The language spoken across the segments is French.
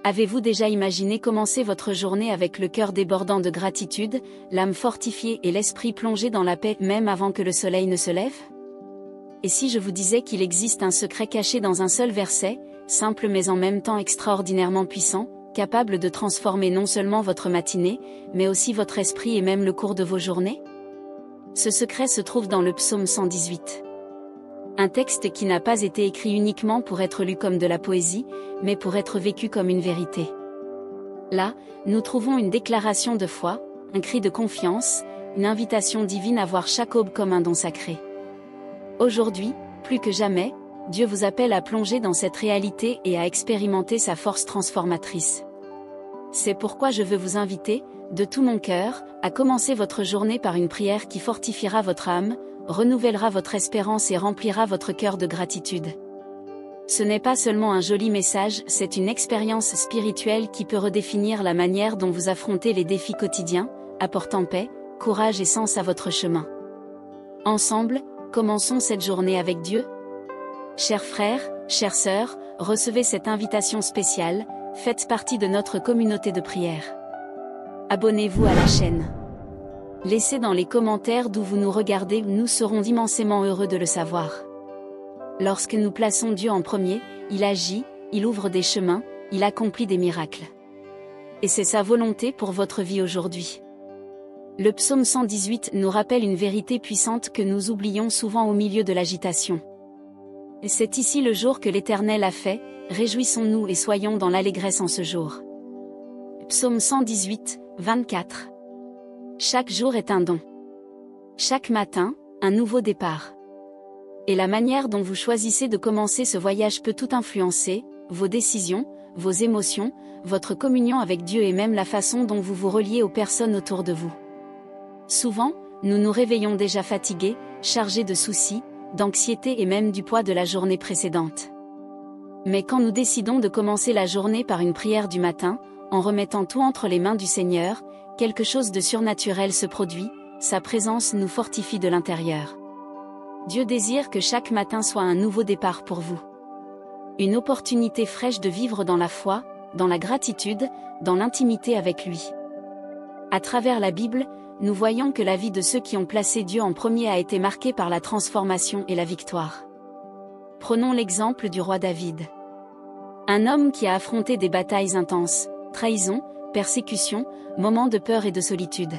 Avez-vous déjà imaginé commencer votre journée avec le cœur débordant de gratitude, l'âme fortifiée et l'esprit plongé dans la paix même avant que le soleil ne se lève? Et si je vous disais qu'il existe un secret caché dans un seul verset, simple mais en même temps extraordinairement puissant, capable de transformer non seulement votre matinée, mais aussi votre esprit et même le cours de vos journées? Ce secret se trouve dans le psaume 118. Un texte qui n'a pas été écrit uniquement pour être lu comme de la poésie, mais pour être vécu comme une vérité. Là, nous trouvons une déclaration de foi, un cri de confiance, une invitation divine à voir chaque aube comme un don sacré. Aujourd'hui, plus que jamais, Dieu vous appelle à plonger dans cette réalité et à expérimenter sa force transformatrice. C'est pourquoi je veux vous inviter, de tout mon cœur, à commencer votre journée par une prière qui fortifiera votre âme, renouvellera votre espérance et remplira votre cœur de gratitude. Ce n'est pas seulement un joli message, c'est une expérience spirituelle qui peut redéfinir la manière dont vous affrontez les défis quotidiens, apportant paix, courage et sens à votre chemin. Ensemble, commençons cette journée avec Dieu. Chers frères, chères sœurs, recevez cette invitation spéciale, faites partie de notre communauté de prière. Abonnez-vous à la chaîne. Laissez dans les commentaires d'où vous nous regardez, nous serons immensément heureux de le savoir. Lorsque nous plaçons Dieu en premier, il agit, il ouvre des chemins, il accomplit des miracles. Et c'est sa volonté pour votre vie aujourd'hui. Le psaume 118 nous rappelle une vérité puissante que nous oublions souvent au milieu de l'agitation. Et c'est ici le jour que l'Éternel a fait, réjouissons-nous et soyons dans l'allégresse en ce jour. Psaume 118, 24. Chaque jour est un don. Chaque matin, un nouveau départ. Et la manière dont vous choisissez de commencer ce voyage peut tout influencer, vos décisions, vos émotions, votre communion avec Dieu et même la façon dont vous vous reliez aux personnes autour de vous. Souvent, nous nous réveillons déjà fatigués, chargés de soucis, d'anxiété et même du poids de la journée précédente. Mais quand nous décidons de commencer la journée par une prière du matin, en remettant tout entre les mains du Seigneur, quelque chose de surnaturel se produit, sa présence nous fortifie de l'intérieur. Dieu désire que chaque matin soit un nouveau départ pour vous. Une opportunité fraîche de vivre dans la foi, dans la gratitude, dans l'intimité avec lui. À travers la Bible, nous voyons que la vie de ceux qui ont placé Dieu en premier a été marquée par la transformation et la victoire. Prenons l'exemple du roi David. Un homme qui a affronté des batailles intenses, trahison, persécution, moments de peur et de solitude.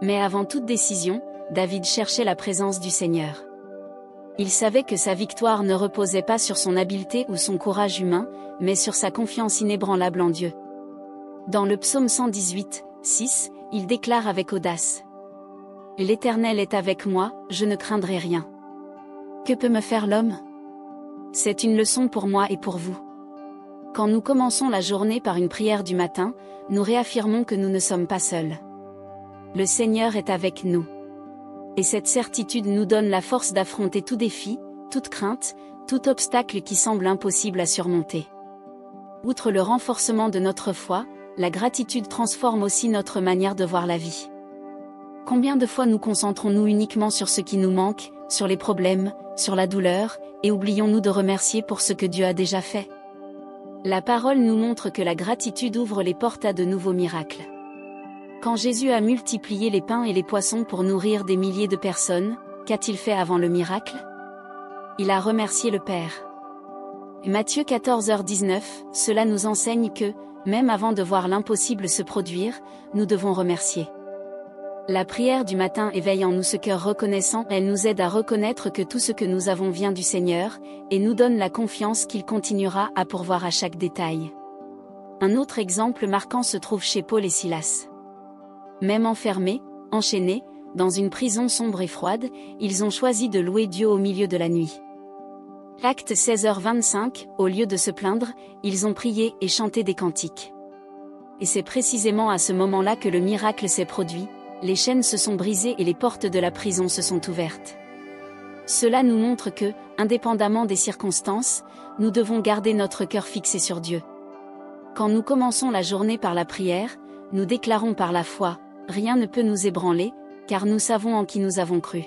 Mais avant toute décision, David cherchait la présence du Seigneur. Il savait que sa victoire ne reposait pas sur son habileté ou son courage humain, mais sur sa confiance inébranlable en Dieu. Dans le psaume 118, 6, il déclare avec audace: « L'Éternel est avec moi, je ne craindrai rien. Que peut me faire l'homme ? » C'est une leçon pour moi et pour vous. Quand nous commençons la journée par une prière du matin, nous réaffirmons que nous ne sommes pas seuls. Le Seigneur est avec nous. Et cette certitude nous donne la force d'affronter tout défi, toute crainte, tout obstacle qui semble impossible à surmonter. Outre le renforcement de notre foi, la gratitude transforme aussi notre manière de voir la vie. Combien de fois nous concentrons-nous uniquement sur ce qui nous manque, sur les problèmes, sur la douleur, et oublions-nous de remercier pour ce que Dieu a déjà fait? La parole nous montre que la gratitude ouvre les portes à de nouveaux miracles. Quand Jésus a multiplié les pains et les poissons pour nourrir des milliers de personnes, qu'a-t-il fait avant le miracle? Il a remercié le Père. Matthieu 14h19, cela nous enseigne que, même avant de voir l'impossible se produire, nous devons remercier. La prière du matin éveille en nous ce cœur reconnaissant, elle nous aide à reconnaître que tout ce que nous avons vient du Seigneur, et nous donne la confiance qu'il continuera à pourvoir à chaque détail. Un autre exemple marquant se trouve chez Paul et Silas. Même enfermés, enchaînés, dans une prison sombre et froide, ils ont choisi de louer Dieu au milieu de la nuit. Acte 16h25, au lieu de se plaindre, ils ont prié et chanté des cantiques. Et c'est précisément à ce moment-là que le miracle s'est produit, les chaînes se sont brisées et les portes de la prison se sont ouvertes. Cela nous montre que, indépendamment des circonstances, nous devons garder notre cœur fixé sur Dieu. Quand nous commençons la journée par la prière, nous déclarons par la foi: rien ne peut nous ébranler, car nous savons en qui nous avons cru.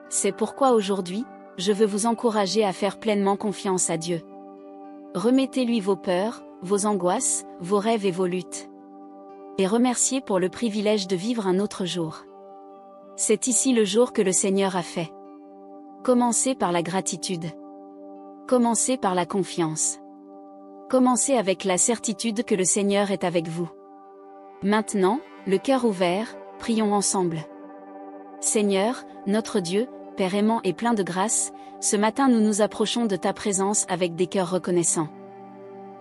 C'est pourquoi aujourd'hui, je veux vous encourager à faire pleinement confiance à Dieu. Remettez-lui vos peurs, vos angoisses, vos rêves et vos luttes. Et remerciez pour le privilège de vivre un autre jour. C'est ici le jour que le Seigneur a fait. Commencez par la gratitude. Commencez par la confiance. Commencez avec la certitude que le Seigneur est avec vous. Maintenant, le cœur ouvert, prions ensemble. Seigneur, notre Dieu, Père aimant et plein de grâce, ce matin nous nous approchons de ta présence avec des cœurs reconnaissants.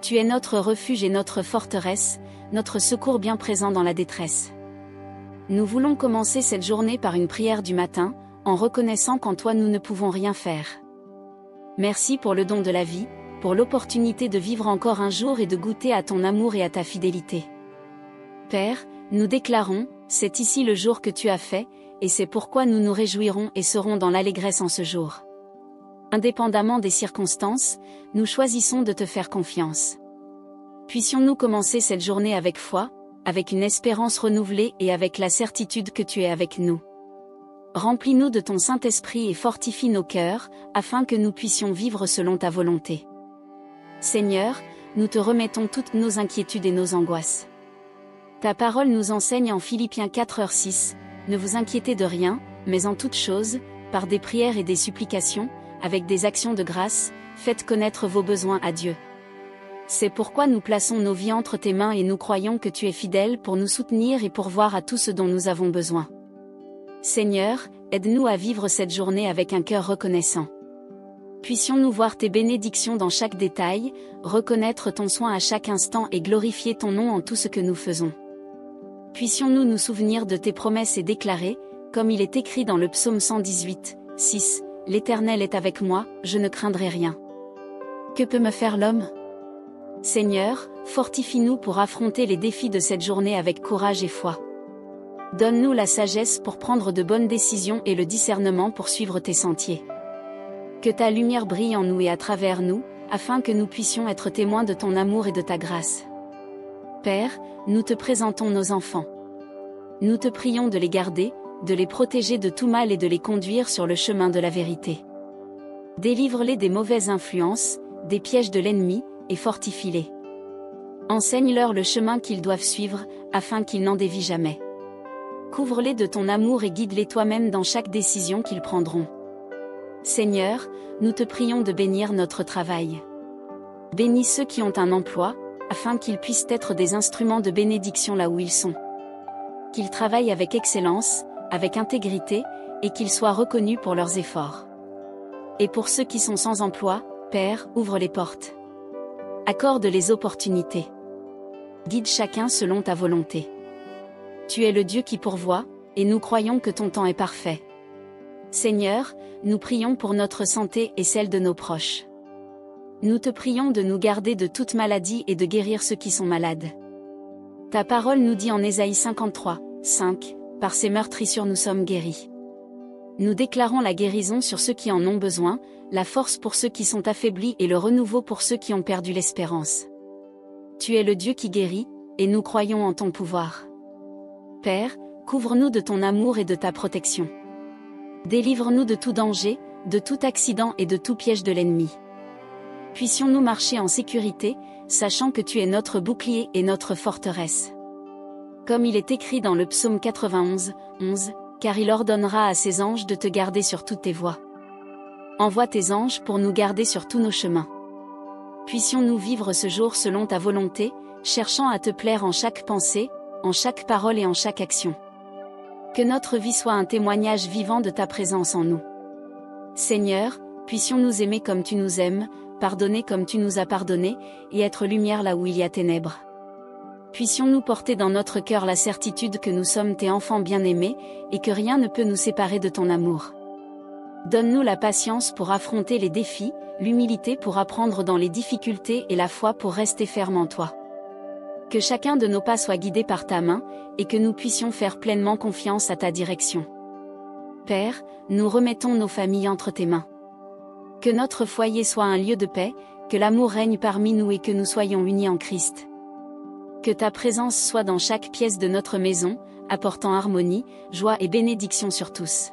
Tu es notre refuge et notre forteresse, notre secours bien présent dans la détresse. Nous voulons commencer cette journée par une prière du matin, en reconnaissant qu'en toi nous ne pouvons rien faire. Merci pour le don de la vie, pour l'opportunité de vivre encore un jour et de goûter à ton amour et à ta fidélité. Père, nous déclarons, c'est ici le jour que tu as fait, et c'est pourquoi nous nous réjouirons et serons dans l'allégresse en ce jour. Indépendamment des circonstances, nous choisissons de te faire confiance. Puissions-nous commencer cette journée avec foi, avec une espérance renouvelée et avec la certitude que tu es avec nous. Remplis-nous de ton Saint-Esprit et fortifie nos cœurs, afin que nous puissions vivre selon ta volonté. Seigneur, nous te remettons toutes nos inquiétudes et nos angoisses. Ta parole nous enseigne en Philippiens 4:6, ne vous inquiétez de rien, mais en toutes choses, par des prières et des supplications, avec des actions de grâce, faites connaître vos besoins à Dieu. C'est pourquoi nous plaçons nos vies entre tes mains et nous croyons que tu es fidèle pour nous soutenir et pourvoir à tout ce dont nous avons besoin. Seigneur, aide-nous à vivre cette journée avec un cœur reconnaissant. Puissions-nous voir tes bénédictions dans chaque détail, reconnaître ton soin à chaque instant et glorifier ton nom en tout ce que nous faisons. Puissions-nous nous souvenir de tes promesses et déclarer, comme il est écrit dans le psaume 118, 6, « L'Éternel est avec moi, je ne craindrai rien. Que peut me faire l'homme ? » Seigneur, fortifie-nous pour affronter les défis de cette journée avec courage et foi. Donne-nous la sagesse pour prendre de bonnes décisions et le discernement pour suivre tes sentiers. Que ta lumière brille en nous et à travers nous, afin que nous puissions être témoins de ton amour et de ta grâce. Père, nous te présentons nos enfants. Nous te prions de les garder, de les protéger de tout mal et de les conduire sur le chemin de la vérité. Délivre-les des mauvaises influences, des pièges de l'ennemi, et fortifie-les. Enseigne-leur le chemin qu'ils doivent suivre, afin qu'ils n'en dévient jamais. Couvre-les de ton amour et guide-les toi-même dans chaque décision qu'ils prendront. Seigneur, nous te prions de bénir notre travail. Bénis ceux qui ont un emploi, afin qu'ils puissent être des instruments de bénédiction là où ils sont. Qu'ils travaillent avec excellence, avec intégrité, et qu'ils soient reconnus pour leurs efforts. Et pour ceux qui sont sans emploi, Père, ouvre les portes. Accorde les opportunités. Guide chacun selon ta volonté. Tu es le Dieu qui pourvoit, et nous croyons que ton temps est parfait. Seigneur, nous prions pour notre santé et celle de nos proches. Nous te prions de nous garder de toute maladie et de guérir ceux qui sont malades. Ta parole nous dit en Ésaïe 53, 5, « Par ses meurtrissures nous sommes guéris ». Nous déclarons la guérison sur ceux qui en ont besoin, la force pour ceux qui sont affaiblis et le renouveau pour ceux qui ont perdu l'espérance. Tu es le Dieu qui guérit, et nous croyons en ton pouvoir. Père, couvre-nous de ton amour et de ta protection. Délivre-nous de tout danger, de tout accident et de tout piège de l'ennemi. Puissions-nous marcher en sécurité, sachant que tu es notre bouclier et notre forteresse. Comme il est écrit dans le psaume 91, 11, « Car il ordonnera à ses anges de te garder sur toutes tes voies. » Envoie tes anges pour nous garder sur tous nos chemins. Puissions-nous vivre ce jour selon ta volonté, cherchant à te plaire en chaque pensée, en chaque parole et en chaque action. Que notre vie soit un témoignage vivant de ta présence en nous. Seigneur, puissions-nous aimer comme tu nous aimes, pardonner comme tu nous as pardonné, et être lumière là où il y a ténèbres. Puissions-nous porter dans notre cœur la certitude que nous sommes tes enfants bien-aimés, et que rien ne peut nous séparer de ton amour. Donne-nous la patience pour affronter les défis, l'humilité pour apprendre dans les difficultés et la foi pour rester ferme en toi. Que chacun de nos pas soit guidé par ta main, et que nous puissions faire pleinement confiance à ta direction. Père, nous remettons nos familles entre tes mains. Que notre foyer soit un lieu de paix, que l'amour règne parmi nous et que nous soyons unis en Christ. Que ta présence soit dans chaque pièce de notre maison, apportant harmonie, joie et bénédiction sur tous.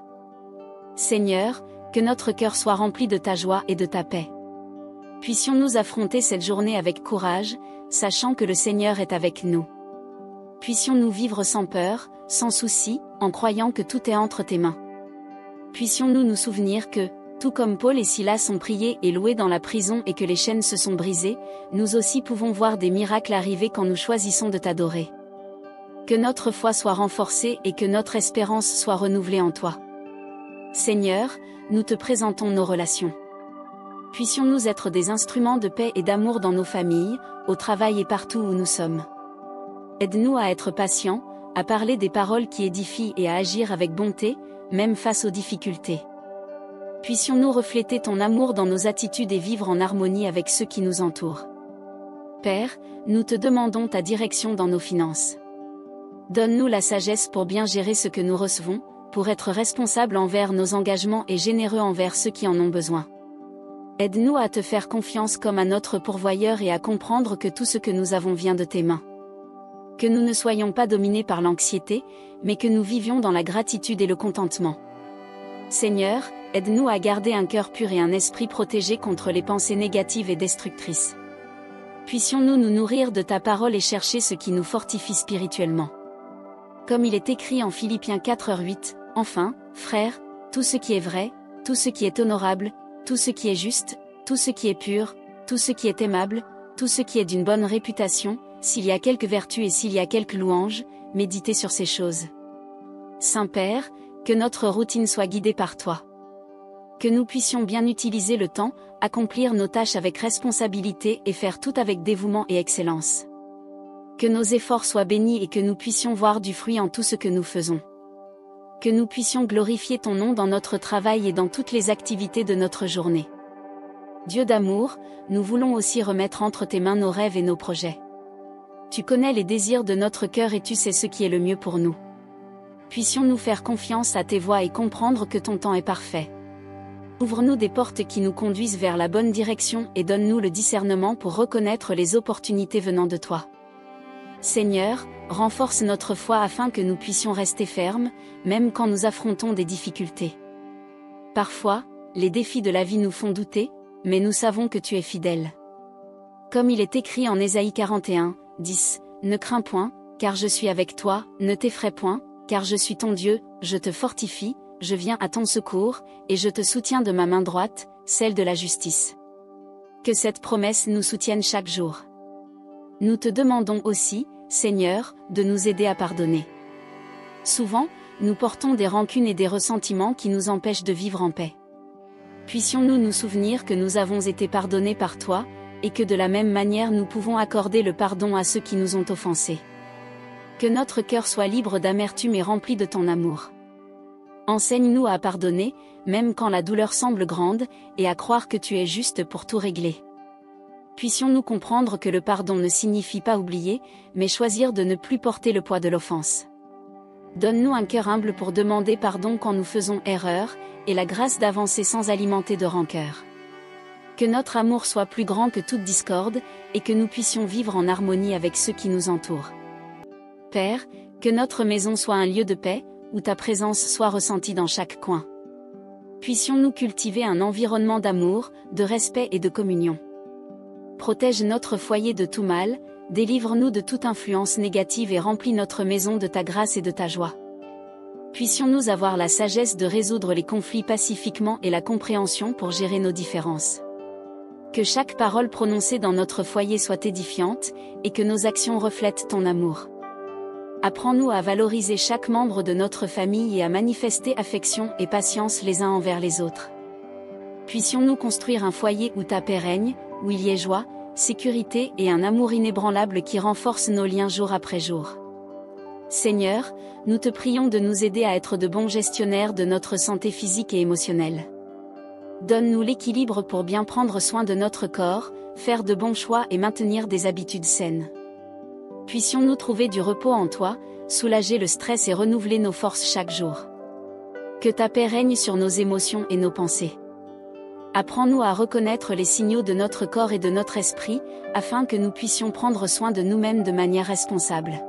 Seigneur, que notre cœur soit rempli de ta joie et de ta paix. Puissions-nous affronter cette journée avec courage, sachant que le Seigneur est avec nous. Puissions-nous vivre sans peur, sans souci, en croyant que tout est entre tes mains. Puissions-nous nous souvenir que, tout comme Paul et Silas ont prié et loué dans la prison et que les chaînes se sont brisées, nous aussi pouvons voir des miracles arriver quand nous choisissons de t'adorer. Que notre foi soit renforcée et que notre espérance soit renouvelée en toi. Seigneur, nous te présentons nos relations. Puissions-nous être des instruments de paix et d'amour dans nos familles, au travail et partout où nous sommes. Aide-nous à être patients, à parler des paroles qui édifient et à agir avec bonté, même face aux difficultés. Puissions-nous refléter ton amour dans nos attitudes et vivre en harmonie avec ceux qui nous entourent. Père, nous te demandons ta direction dans nos finances. Donne-nous la sagesse pour bien gérer ce que nous recevons, pour être responsables envers nos engagements et généreux envers ceux qui en ont besoin. Aide-nous à te faire confiance comme à notre pourvoyeur et à comprendre que tout ce que nous avons vient de tes mains. Que nous ne soyons pas dominés par l'anxiété, mais que nous vivions dans la gratitude et le contentement. Seigneur, aide-nous à garder un cœur pur et un esprit protégé contre les pensées négatives et destructrices. Puissions-nous nous nourrir de ta parole et chercher ce qui nous fortifie spirituellement. Comme il est écrit en Philippiens 4:8, enfin, frères, tout ce qui est vrai, tout ce qui est honorable, tout ce qui est juste, tout ce qui est pur, tout ce qui est aimable, tout ce qui est d'une bonne réputation, s'il y a quelque vertu et s'il y a quelque louange, méditez sur ces choses. Saint-Père, que notre routine soit guidée par toi. Que nous puissions bien utiliser le temps, accomplir nos tâches avec responsabilité et faire tout avec dévouement et excellence. Que nos efforts soient bénis et que nous puissions voir du fruit en tout ce que nous faisons. Que nous puissions glorifier ton nom dans notre travail et dans toutes les activités de notre journée. Dieu d'amour, nous voulons aussi remettre entre tes mains nos rêves et nos projets. Tu connais les désirs de notre cœur et tu sais ce qui est le mieux pour nous. Puissions-nous faire confiance à tes voies et comprendre que ton temps est parfait. Ouvre-nous des portes qui nous conduisent vers la bonne direction et donne-nous le discernement pour reconnaître les opportunités venant de toi. Seigneur, renforce notre foi afin que nous puissions rester fermes, même quand nous affrontons des difficultés. Parfois, les défis de la vie nous font douter, mais nous savons que tu es fidèle. Comme il est écrit en Ésaïe 41:10, ne crains point, car je suis avec toi, ne t'effraie point, car je suis ton Dieu, je te fortifie, je viens à ton secours, et je te soutiens de ma main droite, celle de la justice. Que cette promesse nous soutienne chaque jour. Nous te demandons aussi, Seigneur, de nous aider à pardonner. Souvent, nous portons des rancunes et des ressentiments qui nous empêchent de vivre en paix. Puissions-nous nous souvenir que nous avons été pardonnés par toi, et que de la même manière nous pouvons accorder le pardon à ceux qui nous ont offensés. Que notre cœur soit libre d'amertume et rempli de ton amour. Enseigne-nous à pardonner, même quand la douleur semble grande, et à croire que tu es juste pour tout régler. Puissions-nous comprendre que le pardon ne signifie pas oublier, mais choisir de ne plus porter le poids de l'offense. Donne-nous un cœur humble pour demander pardon quand nous faisons erreur, et la grâce d'avancer sans alimenter de rancœur. Que notre amour soit plus grand que toute discorde, et que nous puissions vivre en harmonie avec ceux qui nous entourent. Père, que notre maison soit un lieu de paix, où ta présence soit ressentie dans chaque coin. Puissions-nous cultiver un environnement d'amour, de respect et de communion. Protège notre foyer de tout mal, délivre-nous de toute influence négative et remplis notre maison de ta grâce et de ta joie. Puissions-nous avoir la sagesse de résoudre les conflits pacifiquement et la compréhension pour gérer nos différences. Que chaque parole prononcée dans notre foyer soit édifiante, et que nos actions reflètent ton amour. Apprends-nous à valoriser chaque membre de notre famille et à manifester affection et patience les uns envers les autres. Puissions-nous construire un foyer où ta paix règne, où il y ait joie, sécurité et un amour inébranlable qui renforce nos liens jour après jour. Seigneur, nous te prions de nous aider à être de bons gestionnaires de notre santé physique et émotionnelle. Donne-nous l'équilibre pour bien prendre soin de notre corps, faire de bons choix et maintenir des habitudes saines. Puissions-nous trouver du repos en toi, soulager le stress et renouveler nos forces chaque jour. Que ta paix règne sur nos émotions et nos pensées. Apprends-nous à reconnaître les signaux de notre corps et de notre esprit, afin que nous puissions prendre soin de nous-mêmes de manière responsable.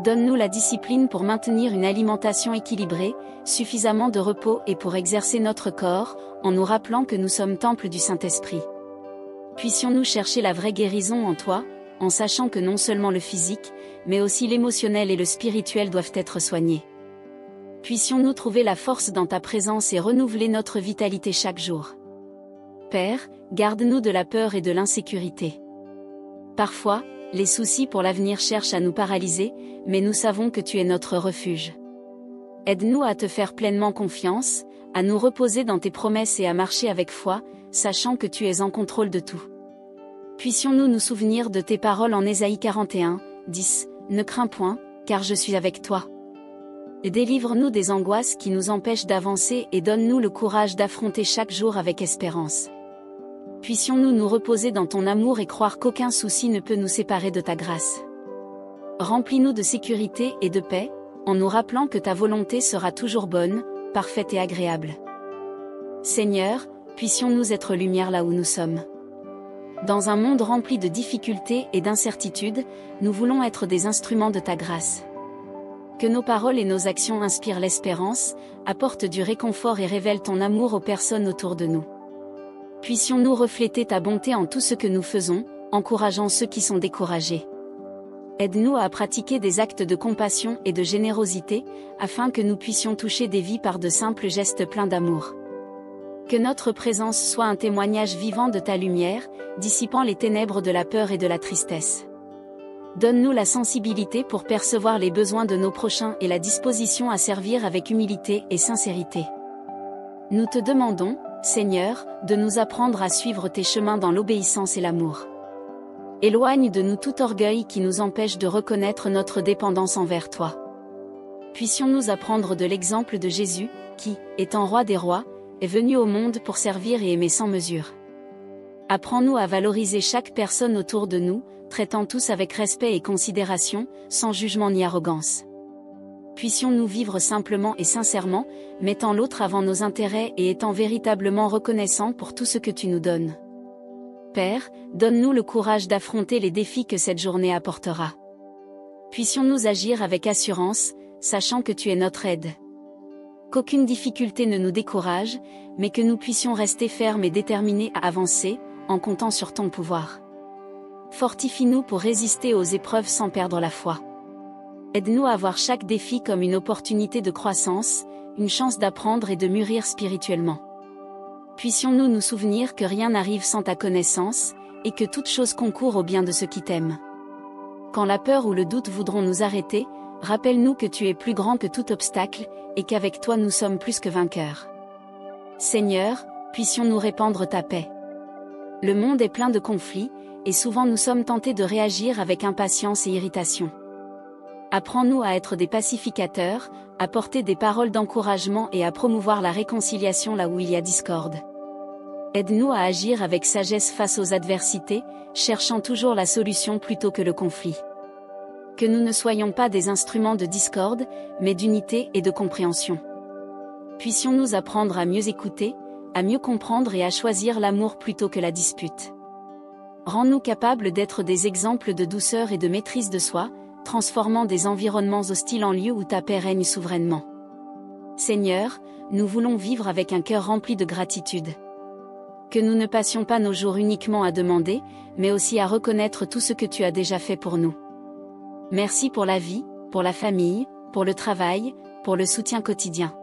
Donne-nous la discipline pour maintenir une alimentation équilibrée, suffisamment de repos et pour exercer notre corps, en nous rappelant que nous sommes temples du Saint-Esprit. Puissions-nous chercher la vraie guérison en toi, en sachant que non seulement le physique, mais aussi l'émotionnel et le spirituel doivent être soignés. Puissions-nous trouver la force dans ta présence et renouveler notre vitalité chaque jour. Père, garde-nous de la peur et de l'insécurité. Parfois, les soucis pour l'avenir cherchent à nous paralyser, mais nous savons que tu es notre refuge. Aide-nous à te faire pleinement confiance, à nous reposer dans tes promesses et à marcher avec foi, sachant que tu es en contrôle de tout. Puissions-nous nous souvenir de tes paroles en Ésaïe 41, 10, « Ne crains point, car je suis avec toi. » Et délivre-nous des angoisses qui nous empêchent d'avancer et donne-nous le courage d'affronter chaque jour avec espérance. Puissions-nous nous reposer dans ton amour et croire qu'aucun souci ne peut nous séparer de ta grâce. Remplis-nous de sécurité et de paix, en nous rappelant que ta volonté sera toujours bonne, parfaite et agréable. Seigneur, puissions-nous être lumière là où nous sommes. Dans un monde rempli de difficultés et d'incertitudes, nous voulons être des instruments de ta grâce. Que nos paroles et nos actions inspirent l'espérance, apportent du réconfort et révèlent ton amour aux personnes autour de nous. Puissions-nous refléter ta bonté en tout ce que nous faisons, encourageant ceux qui sont découragés. Aide-nous à pratiquer des actes de compassion et de générosité, afin que nous puissions toucher des vies par de simples gestes pleins d'amour. Que notre présence soit un témoignage vivant de ta lumière, dissipant les ténèbres de la peur et de la tristesse. Donne-nous la sensibilité pour percevoir les besoins de nos prochains et la disposition à servir avec humilité et sincérité. Nous te demandons, Seigneur, de nous apprendre à suivre tes chemins dans l'obéissance et l'amour. Éloigne de nous tout orgueil qui nous empêche de reconnaître notre dépendance envers toi. Puissions-nous apprendre de l'exemple de Jésus, qui, étant roi des rois, est venu au monde pour servir et aimer sans mesure. Apprends-nous à valoriser chaque personne autour de nous, traitant tous avec respect et considération, sans jugement ni arrogance. Puissions-nous vivre simplement et sincèrement, mettant l'autre avant nos intérêts et étant véritablement reconnaissants pour tout ce que tu nous donnes. Père, donne-nous le courage d'affronter les défis que cette journée apportera. Puissions-nous agir avec assurance, sachant que tu es notre aide. Qu'aucune difficulté ne nous décourage, mais que nous puissions rester fermes et déterminés à avancer, en comptant sur ton pouvoir. Fortifie-nous pour résister aux épreuves sans perdre la foi. Aide-nous à voir chaque défi comme une opportunité de croissance, une chance d'apprendre et de mûrir spirituellement. Puissions-nous nous souvenir que rien n'arrive sans ta connaissance, et que toute chose concourt au bien de ceux qui t'aiment. Quand la peur ou le doute voudront nous arrêter, rappelle-nous que tu es plus grand que tout obstacle, et qu'avec toi nous sommes plus que vainqueurs. Seigneur, puissions-nous répandre ta paix. Le monde est plein de conflits, et souvent nous sommes tentés de réagir avec impatience et irritation. Apprends-nous à être des pacificateurs, à porter des paroles d'encouragement et à promouvoir la réconciliation là où il y a discorde. Aide-nous à agir avec sagesse face aux adversités, cherchant toujours la solution plutôt que le conflit. Que nous ne soyons pas des instruments de discorde, mais d'unité et de compréhension. Puissions-nous apprendre à mieux écouter, à mieux comprendre et à choisir l'amour plutôt que la dispute. Rends-nous capables d'être des exemples de douceur et de maîtrise de soi, transformant des environnements hostiles en lieux où ta paix règne souverainement. Seigneur, nous voulons vivre avec un cœur rempli de gratitude. Que nous ne passions pas nos jours uniquement à demander, mais aussi à reconnaître tout ce que tu as déjà fait pour nous. Merci pour la vie, pour la famille, pour le travail, pour le soutien quotidien.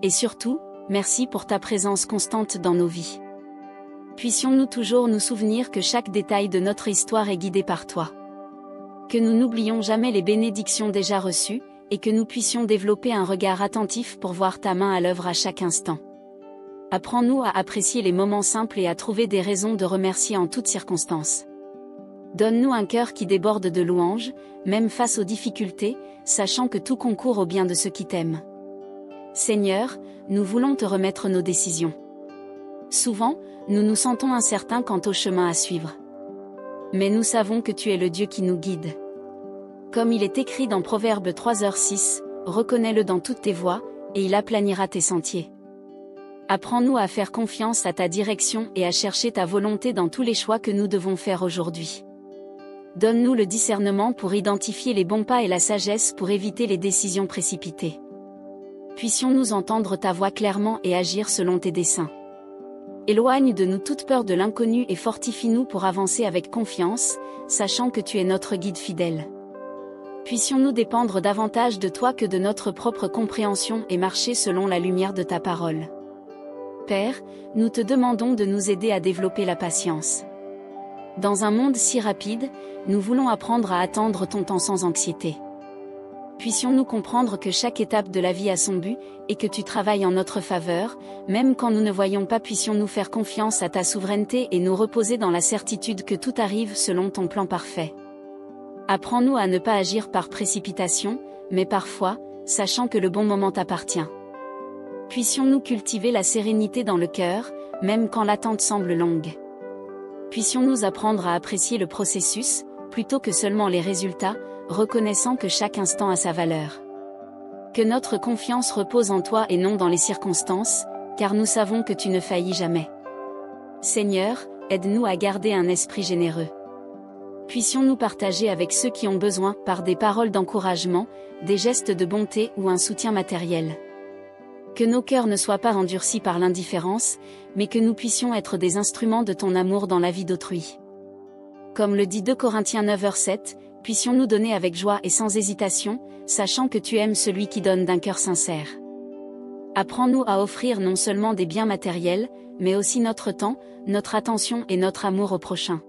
Et surtout, merci pour ta présence constante dans nos vies. Puissions-nous toujours nous souvenir que chaque détail de notre histoire est guidé par toi. Que nous n'oublions jamais les bénédictions déjà reçues, et que nous puissions développer un regard attentif pour voir ta main à l'œuvre à chaque instant. Apprends-nous à apprécier les moments simples et à trouver des raisons de remercier en toutes circonstances. Donne-nous un cœur qui déborde de louanges, même face aux difficultés, sachant que tout concourt au bien de ceux qui t'aiment. Seigneur, nous voulons te remettre nos décisions. Souvent, nous nous sentons incertains quant au chemin à suivre. Mais nous savons que tu es le Dieu qui nous guide. Comme il est écrit dans Proverbe 3h6, reconnais-le dans toutes tes voies, et il aplanira tes sentiers. Apprends-nous à faire confiance à ta direction et à chercher ta volonté dans tous les choix que nous devons faire aujourd'hui. Donne-nous le discernement pour identifier les bons pas et la sagesse pour éviter les décisions précipitées. Puissions-nous entendre ta voix clairement et agir selon tes desseins. Éloigne de nous toute peur de l'inconnu et fortifie-nous pour avancer avec confiance, sachant que tu es notre guide fidèle. Puissions-nous dépendre davantage de toi que de notre propre compréhension et marcher selon la lumière de ta parole. Père, nous te demandons de nous aider à développer la patience. Dans un monde si rapide, nous voulons apprendre à attendre ton temps sans anxiété. Puissions-nous comprendre que chaque étape de la vie a son but, et que tu travailles en notre faveur, même quand nous ne voyons pas. Puissions-nous faire confiance à ta souveraineté et nous reposer dans la certitude que tout arrive selon ton plan parfait. Apprends-nous à ne pas agir par précipitation, mais par foi, sachant que le bon moment t'appartient. Puissions-nous cultiver la sérénité dans le cœur, même quand l'attente semble longue. Puissions-nous apprendre à apprécier le processus, plutôt que seulement les résultats, reconnaissant que chaque instant a sa valeur. Que notre confiance repose en toi et non dans les circonstances, car nous savons que tu ne faillis jamais. Seigneur, aide-nous à garder un esprit généreux. Puissions-nous partager avec ceux qui ont besoin, par des paroles d'encouragement, des gestes de bonté ou un soutien matériel. Que nos cœurs ne soient pas endurcis par l'indifférence, mais que nous puissions être des instruments de ton amour dans la vie d'autrui. Comme le dit 2 Corinthiens 9:7, puissions-nous donner avec joie et sans hésitation, sachant que tu aimes celui qui donne d'un cœur sincère. Apprends-nous à offrir non seulement des biens matériels, mais aussi notre temps, notre attention et notre amour au prochain.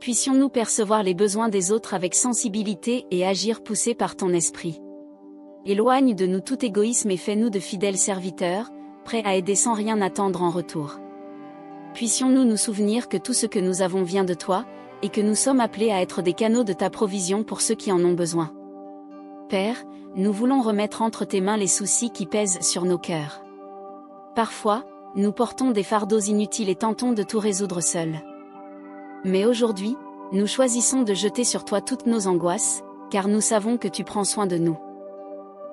Puissions-nous percevoir les besoins des autres avec sensibilité et agir poussés par ton esprit. Éloigne de nous tout égoïsme et fais-nous de fidèles serviteurs, prêts à aider sans rien attendre en retour. Puissions-nous nous souvenir que tout ce que nous avons vient de toi, et que nous sommes appelés à être des canaux de ta provision pour ceux qui en ont besoin. Père, nous voulons remettre entre tes mains les soucis qui pèsent sur nos cœurs. Parfois, nous portons des fardeaux inutiles et tentons de tout résoudre seuls. Mais aujourd'hui, nous choisissons de jeter sur toi toutes nos angoisses, car nous savons que tu prends soin de nous.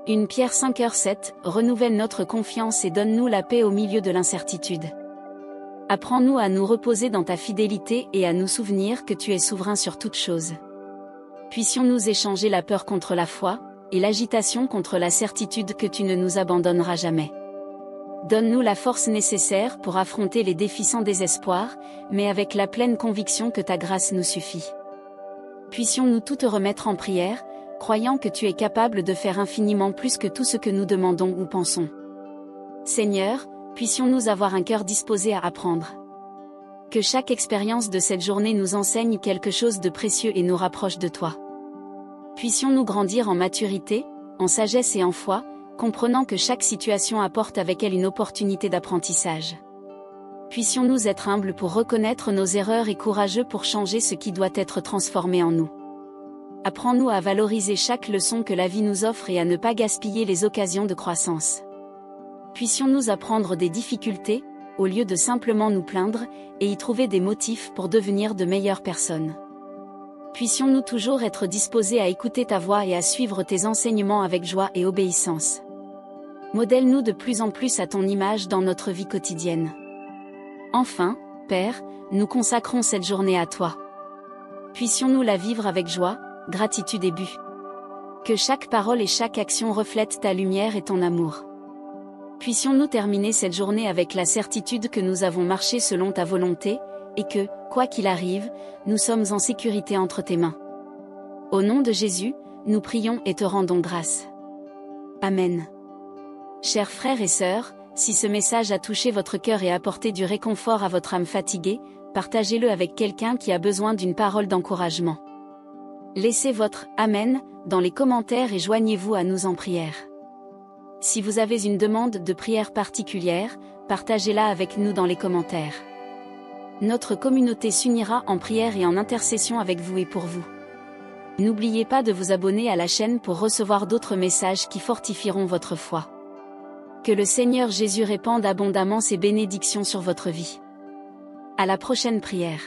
1 Pierre 5:7, renouvelle notre confiance et donne-nous la paix au milieu de l'incertitude. Apprends-nous à nous reposer dans ta fidélité et à nous souvenir que tu es souverain sur toutes choses. Puissions-nous échanger la peur contre la foi, et l'agitation contre la certitude que tu ne nous abandonneras jamais. Donne-nous la force nécessaire pour affronter les défis sans désespoir, mais avec la pleine conviction que ta grâce nous suffit. Puissions-nous tout te remettre en prière, croyant que tu es capable de faire infiniment plus que tout ce que nous demandons ou pensons. Seigneur, puissions-nous avoir un cœur disposé à apprendre. Que chaque expérience de cette journée nous enseigne quelque chose de précieux et nous rapproche de toi. Puissions-nous grandir en maturité, en sagesse et en foi, comprenant que chaque situation apporte avec elle une opportunité d'apprentissage. Puissions-nous être humbles pour reconnaître nos erreurs et courageux pour changer ce qui doit être transformé en nous. Apprends-nous à valoriser chaque leçon que la vie nous offre et à ne pas gaspiller les occasions de croissance. Puissions-nous apprendre des difficultés, au lieu de simplement nous plaindre, et y trouver des motifs pour devenir de meilleures personnes. Puissions-nous toujours être disposés à écouter ta voix et à suivre tes enseignements avec joie et obéissance. Modèle-nous de plus en plus à ton image dans notre vie quotidienne. Enfin, Père, nous consacrons cette journée à toi. Puissions-nous la vivre avec joie, gratitude et but. Que chaque parole et chaque action reflètent ta lumière et ton amour. Puissions-nous terminer cette journée avec la certitude que nous avons marché selon ta volonté, et que, quoi qu'il arrive, nous sommes en sécurité entre tes mains. Au nom de Jésus, nous prions et te rendons grâce. Amen. Chers frères et sœurs, si ce message a touché votre cœur et apporté du réconfort à votre âme fatiguée, partagez-le avec quelqu'un qui a besoin d'une parole d'encouragement. Laissez votre « Amen » dans les commentaires et joignez-vous à nous en prière. Si vous avez une demande de prière particulière, partagez-la avec nous dans les commentaires. Notre communauté s'unira en prière et en intercession avec vous et pour vous. N'oubliez pas de vous abonner à la chaîne pour recevoir d'autres messages qui fortifieront votre foi. Que le Seigneur Jésus répande abondamment ses bénédictions sur votre vie. À la prochaine prière.